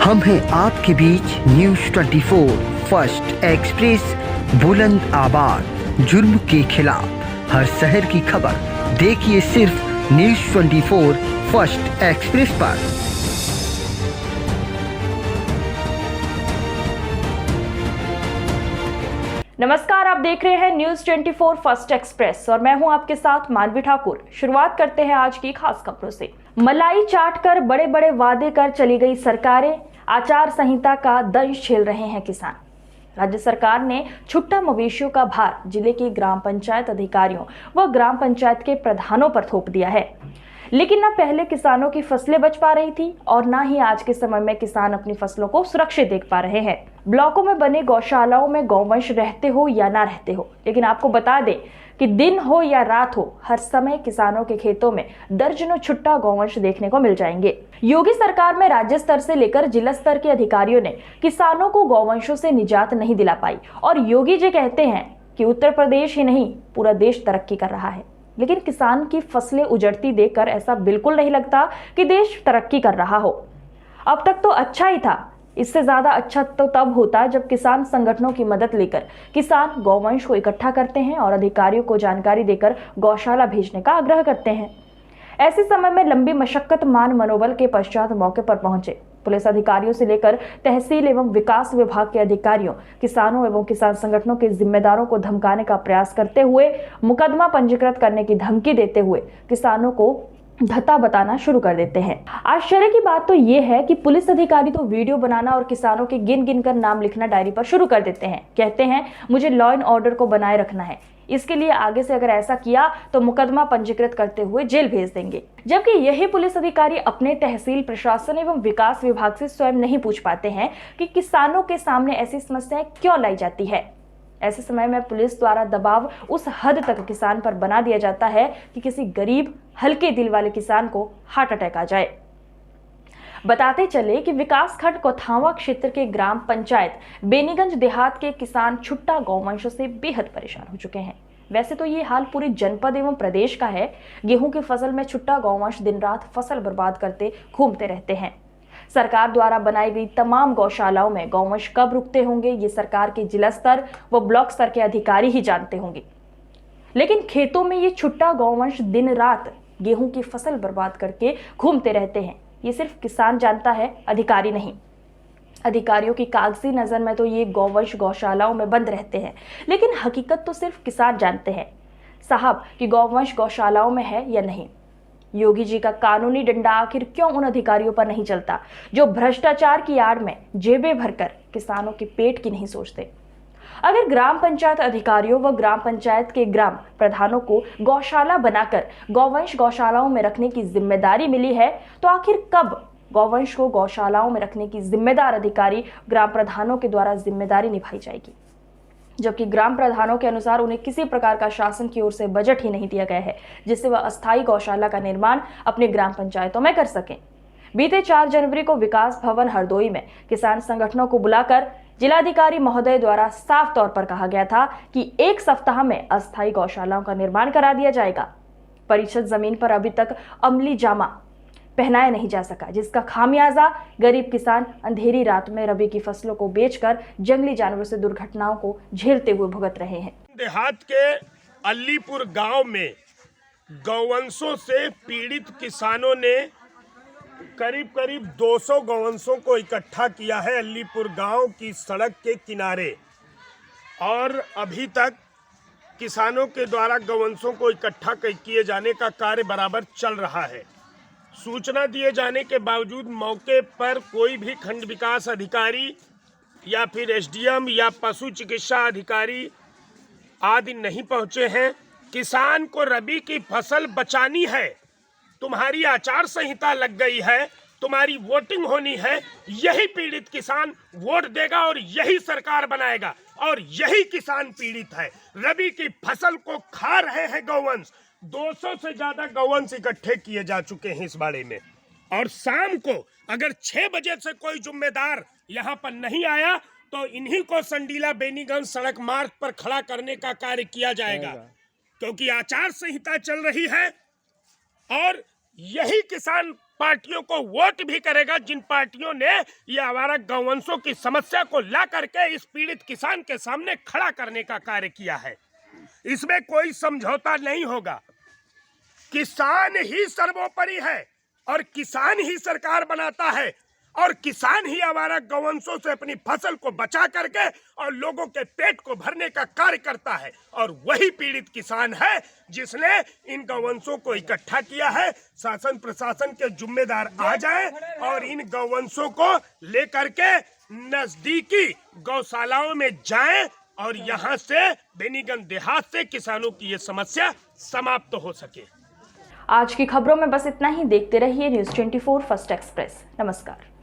हम हैं आपके बीच न्यूज 24 फर्स्ट एक्सप्रेस, बुलंद आवाज जुर्म के खिलाफ हर शहर की खबर देखिए सिर्फ न्यूज 24 फर्स्ट एक्सप्रेस पर। नमस्कार, आप देख रहे हैं न्यूज 24 फर्स्ट एक्सप्रेस और मैं हूं आपके साथ मानवी ठाकुर। शुरुआत करते हैं आज की खास खबरों से। मलाई चाट कर बड़े बड़े वादे कर चली गई सरकारें, आचार संहिता का दंश झेल रहे हैं किसान। राज्य सरकार ने छुट्टा मवेशियों का भार जिले के ग्राम पंचायत अधिकारियों व ग्राम पंचायत के प्रधानों पर थोप दिया है, लेकिन न पहले किसानों की फसलें बच पा रही थी और न ही आज के समय में किसान अपनी फसलों को सुरक्षित देख पा रहे हैं। ब्लॉकों में बने गौशालाओं में गौवंश रहते हो या ना रहते हो, लेकिन आपको बता दें कि दिन हो या रात हो, हर समय किसानों के खेतों में दर्जनों छुट्टा गौवंश देखने को मिल जाएंगे। योगी सरकार में राज्य स्तर से लेकर जिला स्तर के अधिकारियों ने किसानों को गौवंशों से निजात नहीं दिला पाई और योगी जी कहते हैं कि उत्तर प्रदेश ही नहीं पूरा देश तरक्की कर रहा है, लेकिन किसान की फसलें उजड़ती देखकर ऐसा बिल्कुल नहीं लगता कि देश तरक्की कर रहा हो। अब तक तो अच्छा ही था, इससे ज्यादा अच्छा तो तब होता जब किसान संगठनों की मदद लेकर किसान गौवंश को इकट्ठा करते हैं और अधिकारियों को जानकारी देकर गौशाला भेजने का आग्रह करते हैं। ऐसे समय में लंबी मशक्कत मान मनोबल के पश्चात मौके पर पहुंचे पुलिस अधिकारियों से लेकर तहसील एवं विकास विभाग के अधिकारियों किसानों एवं किसान संगठनों के जिम्मेदारों को धमकाने का प्रयास करते हुए, मुकदमा पंजीकृत करने की धमकी देते हुए किसानों को धत्ता बताना शुरू कर देते हैं। आश्चर्य की बात तो ये है कि पुलिस अधिकारी तो वीडियो बनाना और किसानों के गिन गिन कर नाम लिखना डायरी पर शुरू कर देते हैं। कहते हैं मुझे लॉ एंड ऑर्डर को बनाए रखना है, इसके लिए आगे से अगर ऐसा किया तो मुकदमा पंजीकृत करते हुए जेल भेज देंगे। जबकि यही पुलिस अधिकारी अपने तहसील प्रशासन एवं विकास विभाग से स्वयं नहीं पूछ पाते हैं कि किसानों के सामने ऐसी समस्याएं क्यों लाई जाती है। ऐसे समय में पुलिस द्वारा दबाव उस हद तक किसान पर बना दिया जाता है कि किसी गरीब हल्के दिल वाले किसान को हार्ट अटैक आ जाए। बताते चले कि विकास खंड कोथावा क्षेत्र के ग्राम पंचायत बेनीगंज देहात के किसान छुट्टा गौवंशों से बेहद परेशान हो चुके हैं। वैसे तो ये हाल पूरे जनपद एवं प्रदेश का है। गेहूं की फसल में छुट्टा गौवंश दिन रात फसल बर्बाद करते घूमते रहते हैं। सरकार द्वारा बनाई गई तमाम गौशालाओं में गौवंश कब रुकते होंगे, ये सरकार के जिला स्तर व ब्लॉक स्तर के अधिकारी ही जानते होंगे, लेकिन खेतों में ये छुट्टा गौवंश दिन रात गेहूं की फसल बर्बाद करके घूमते रहते हैं। ये सिर्फ किसान जानता है, अधिकारी नहीं। अधिकारियों की कागजी नजर में तो ये गौवंश गौशालाओं में बंद रहते हैं, लेकिन हकीकत तो सिर्फ किसान जानते हैं साहब कि गौवंश गौशालाओं में है या नहीं। योगी जी का कानूनी डंडा आखिर क्यों उन अधिकारियों पर नहीं चलता जो भ्रष्टाचार की आड़ में जेबें भरकर किसानों के पेट की नहीं सोचते। अगर ग्राम पंचायत अधिकारियों व ग्राम पंचायत के ग्राम प्रधानों को गौशाला बनाकर गौवंश गौशालाओं में रखने की जिम्मेदारी मिली है, तो आखिर कब गौवंश को गौशालाओं में रखने की जिम्मेदार अधिकारी ग्राम प्रधानों के द्वारा जिम्मेदारी निभाई जाएगी, जबकि ग्राम प्रधानों के अनुसार उन्हें किसी प्रकार का शासन की ओर से बजट ही नहीं दिया गया है जिससे वह अस्थायी गौशाला का निर्माण अपने ग्राम पंचायतों में कर सकें। बीते 4 जनवरी को विकास भवन हरदोई में किसान संगठनों को बुलाकर जिलाधिकारी महोदय द्वारा साफ तौर पर कहा गया था कि 1 सप्ताह में अस्थायी गौशालाओं का निर्माण करा दिया जाएगा। परिषद जमीन पर अभी तक अमली जामा पहनाया नहीं जा सका, जिसका खामियाजा गरीब किसान अंधेरी रात में रबी की फसलों को बेचकर जंगली जानवरों से दुर्घटनाओं को झेलते हुए भुगत रहे हैं। देहात के अलीपुर गांव में गौवंशों से पीड़ित किसानों ने करीब 200 गौवंशों को इकट्ठा किया है अलीपुर गांव की सड़क के किनारे, और अभी तक किसानों के द्वारा गौवंशों को इकट्ठा किए जाने का कार्य बराबर चल रहा है। सूचना दिए जाने के बावजूद मौके पर कोई भी खंड विकास अधिकारी या फिर एसडीएम या पशु चिकित्सा अधिकारी आदि नहीं पहुंचे हैं। किसान को रबी की फसल बचानी है, तुम्हारी आचार संहिता लग गई है, तुम्हारी वोटिंग होनी है, यही पीड़ित किसान वोट देगा और यही सरकार बनाएगा, और यही किसान पीड़ित है। रबी की फसल को खा रहे हैं गौवंश। 200 से ज्यादा गौवंश इकट्ठे किए जा चुके हैं इस बाड़े में, और शाम को अगर 6 बजे से कोई जिम्मेदार यहाँ पर नहीं आया तो इन्हीं को संडीला बेनीगंज सड़क मार्ग पर खड़ा करने का कार्य किया जाएगा, क्योंकि आचार संहिता चल रही है और यही किसान पार्टियों को वोट भी करेगा जिन पार्टियों ने ये आवारा गौवंशों की समस्या को ला करके इस पीड़ित किसान के सामने खड़ा करने का कार्य किया है। इसमें कोई समझौता नहीं होगा। किसान ही सर्वोपरि है और किसान ही सरकार बनाता है और किसान ही आवारा गौवंशों से अपनी फसल को बचा करके और लोगों के पेट को भरने का कार्य करता है। और वही पीड़ित किसान है जिसने इन गौवंशों को इकट्ठा किया है। शासन प्रशासन के जिम्मेदार आ जाएं और इन गौवंशों को लेकर के नजदीकी गौशालाओं में जाएं और यहाँ से बेनीगंज देहात से किसानों की ये समस्या समाप्त हो सके। आज की खबरों में बस इतना ही। देखते रहिए न्यूज़ 24 फर्स्ट एक्सप्रेस। नमस्कार।